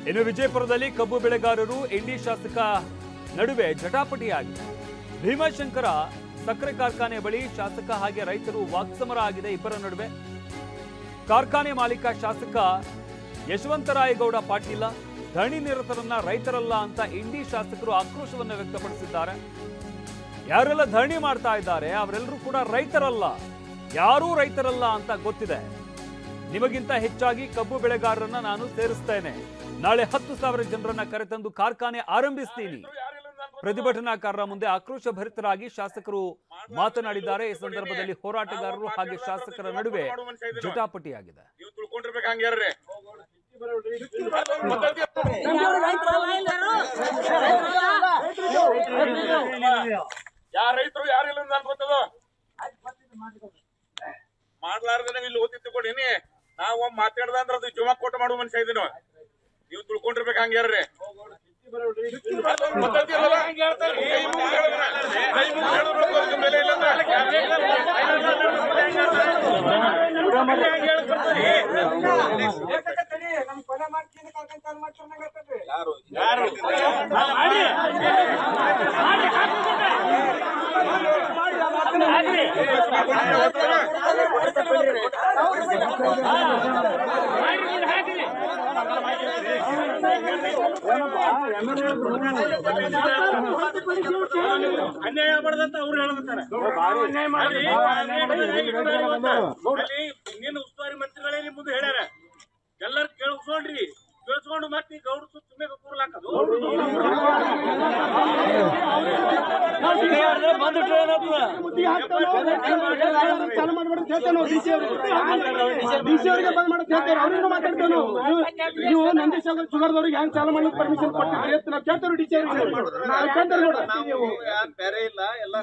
ಇನ್ನು ವಿಜಯಪುರದಲ್ಲಿ ಕಬ್ಬು ಬೆಳೆಗಾರರು ಇಂಡಿ ಶಾಸಕ ನಡುವೆ ಜಟಾಪಟಿಯಾಗಿದೆ. ಭೀಮಾಶಂಕರ ಸಕ್ಕರೆ ಕಾರ್ಖಾನೆ ಬಳಿ ಶಾಸಕ ಹಾಗೆ ರೈತರು ವಾಕ್ಸಮರ ಆಗಿದೆ. ಇಬ್ಬರ ನಡುವೆ ಕಾರ್ಖಾನೆ ಮಾಲೀಕ ಶಾಸಕ ಯಶವಂತರಾಯಗೌಡ ಪಾಟೀಲ ಧರಣಿ ನಿರತರನ್ನ ರೈತರಲ್ಲ ಅಂತ ಇಂಡಿ ಶಾಸಕರು ಆಕ್ರೋಶವನ್ನು ವ್ಯಕ್ತಪಡಿಸಿದ್ದಾರೆ. ಯಾರೆಲ್ಲ ಧರಣಿ ಮಾಡ್ತಾ ಇದ್ದಾರೆ ಅವರೆಲ್ಲರೂ ಕೂಡ ರೈತರಲ್ಲ, ಯಾರೂ ರೈತರಲ್ಲ ಅಂತ ಗೊತ್ತಿದೆ. ನಿಮಗಿಂತ ಹೆಚ್ಚಾಗಿ ಕಬ್ಬು ಬೆಳೆಗಾರರನ್ನ ನಾನು ಸೇರಿಸ್ತೇನೆ. ನಾಳೆ 10,000 ಜನರನ್ನ ಕರೆತಂದು ಕಾರ್ಖಾನೆ ಆರಂಭಿಸ್ತೀನಿ. ಪ್ರತಿಭಟನಾಕಾರರ ಮುಂದೆ ಆಕ್ರೋಶ ಭರಿತರಾಗಿ ಶಾಸಕರು ಮಾತನಾಡಿದ್ದಾರೆ. ಈ ಸಂದರ್ಭದಲ್ಲಿ ಹೋರಾಟಗಾರರು ಹಾಗೆ ಶಾಸಕರ ನಡುವೆ ಜಟಾಪಟಿಯಾಗಿದೆ. ರೈತರು ಯಾರಿಲ್ಲ ಗೊತ್ತದ ಮಾಡ್ಲಾರ್ದ ಇಲ್ಲಿ ಓದಿತ್ತು ಕೊಡಿನಿ. ನಾವ್ ಮಾತಾಡ್ದ ಅಂದ್ರೆ ಅದು ಜೀವ ಕೊಟ್ಟು ಮಾಡುವ ಮನುಷ್ಯ ಇದೀನಿ. ನೀವು ತಿಳ್ಕೊಂಡಿರ್ಬೇಕು ಹಂಗ್ಯಾರ್ರಿ. ಅನ್ಯಾಯ ಮಾಡದಂತ ಅವ್ರು ಹೇಳಕತ್ತಾರೆ. ಇನ್ನೇನು ಉಸ್ತುವಾರಿ ಮಂತ್ರಿಗಳೇ ನಿಮ್ ಮುಂದೆ ಹೇಳ್ಯಾರ. ಎಲ್ಲರೂ ಕೇಳಿಸ್ಕೊಂಡು ಮತ್ತೆ ಗೌಡ ಸುಮ್ಮನೆ ಕೂರ್ಲಾಕದು. ನೀವು ನಂದಿ ಶುಗರ್ದವ್ರಿಗೆ ಹೆಂಗ್ ಚಾಲು ಮಾಡಲಿಕ್ಕೆ ಪರ್ಮಿಷನ್ ಕೊಟ್ಟಿದ್ರಿ ನಾವು ಕೇಳ್ತೇವೆ. ಡಿಸಿ ಬೇರೆ ಇಲ್ಲ ಎಲ್ಲ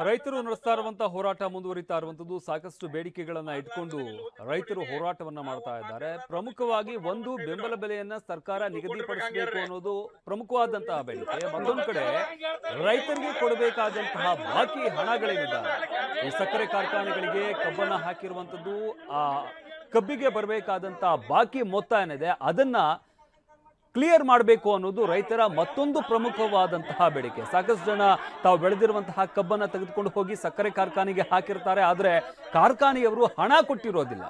ರೈತರು ನಡೆಸ್ತಾ ಇರುವಂತಹ ಹೋರಾಟ ಮುಂದುವರಿತಾ ಇರುವಂತದ್ದು. ಸಾಕಷ್ಟು ಬೇಡಿಕೆಗಳನ್ನ ಇಟ್ಕೊಂಡು ರೈತರು ಹೋರಾಟವನ್ನ ಮಾಡ್ತಾ ಇದ್ದಾರೆ. ಪ್ರಮುಖವಾಗಿ ಒಂದು, ಬೆಂಬಲ ಬೆಲೆಯನ್ನ ಸರ್ಕಾರ ನಿಗದಿಪಡಿಸಬೇಕು ಅನ್ನೋದು ಪ್ರಮುಖವಾದಂತಹ ಬೇಡಿಕೆ. ಮತ್ತೊಂದು ಕಡೆ ರೈತರಿಗೆ ಕೊಡಬೇಕಾದಂತಹ ಬಾಕಿ ಹಣಗಳೇನಿದ್ದಾರೆ, ಈ ಸಕ್ಕರೆ ಕಾರ್ಖಾನೆಗಳಿಗೆ ಕಬ್ಬನ್ನ ಹಾಕಿರುವಂತದ್ದು, ಆ ಕಬ್ಬಿಗೆ ಬರಬೇಕಾದಂತಹ ಬಾಕಿ ಮೊತ್ತ ಏನಿದೆ ಅದನ್ನ ಕ್ಲಿಯರ್ ಮಾಡಬೇಕು ಅನ್ನೋದು ರೈತರ ಮತ್ತೊಂದು ಪ್ರಮುಖವಾದಂತಹ ಬೇಡಿಕೆ. ಸಾಕಷ್ಟು ಜನ ತಾವು ಬೆಳೆದಿರುವಂತಹ ಕಬ್ಬನ್ನ ತೆಗೆದುಕೊಂಡು ಹೋಗಿ ಸಕ್ಕರೆ ಕಾರ್ಖಾನೆಗೆ ಹಾಕಿರ್ತಾರೆ. ಆದರೆ ಕಾರ್ಖಾನೆಯವರು ಹಣ ಕೊಟ್ಟಿರೋದಿಲ್ಲ.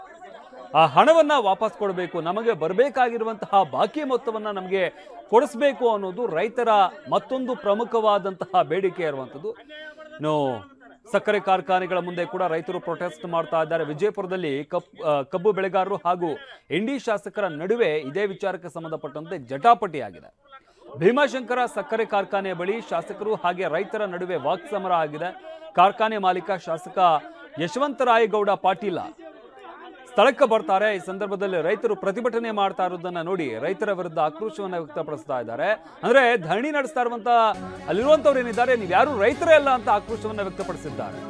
ಆ ಹಣವನ್ನ ವಾಪಸ್ ಕೊಡಬೇಕು, ನಮಗೆ ಬರಬೇಕಾಗಿರುವಂತಹ ಬಾಕಿ ಮೊತ್ತವನ್ನ ನಮಗೆ ಕೊಡಿಸ್ಬೇಕು ಅನ್ನೋದು ರೈತರ ಮತ್ತೊಂದು ಪ್ರಮುಖವಾದಂತಹ ಬೇಡಿಕೆ ಇರುವಂಥದ್ದು. ಇನ್ನು ಸಕ್ಕರೆ ಕಾರ್ಖಾನೆಗಳ ಮುಂದೆ ಕೂಡ ರೈತರು ಪ್ರೊಟೆಸ್ಟ್ ಮಾಡ್ತಾ ಇದ್ದಾರೆ. ವಿಜಯಪುರದಲ್ಲಿ ಕಬ್ಬು ಬೆಳೆಗಾರರು ಹಾಗೂ ಇಂಡಿ ಶಾಸಕರ ನಡುವೆ ಇದೇ ವಿಚಾರಕ್ಕೆ ಸಂಬಂಧಪಟ್ಟಂತೆ ಜಟಾಪಟಿಯಾಗಿದೆ. ಭೀಮಾಶಂಕರ ಸಕ್ಕರೆ ಕಾರ್ಖಾನೆ ಬಳಿ ಶಾಸಕರು ಹಾಗೆ ರೈತರ ನಡುವೆ ವಾಕ್ಸಮರ ಆಗಿದೆ. ಕಾರ್ಖಾನೆ ಮಾಲೀಕ ಶಾಸಕ ಯಶವಂತರಾಯಗೌಡ ಪಾಟೀಲ ಸ್ಥಳಕ್ಕೆ ಬರ್ತಾರೆ. ಈ ಸಂದರ್ಭದಲ್ಲಿ ರೈತರು ಪ್ರತಿಭಟನೆ ಮಾಡ್ತಾ ಇರೋದನ್ನ ನೋಡಿ ರೈತರ ವಿರುದ್ಧ ಆಕ್ರೋಶವನ್ನ ವ್ಯಕ್ತಪಡಿಸ್ತಾ ಇದ್ದಾರೆ. ಅಂದ್ರೆ ಧರಣಿ ನಡೆಸ್ತಾ ಇರುವಂತ ಅಲ್ಲಿರುವಂತವ್ರು ಏನಿದ್ದಾರೆ, ನೀವು ಯಾರು ರೈತರೇ ಅಲ್ಲ ಅಂತ ಆಕ್ರೋಶವನ್ನ ವ್ಯಕ್ತಪಡಿಸಿದ್ದಾರೆ.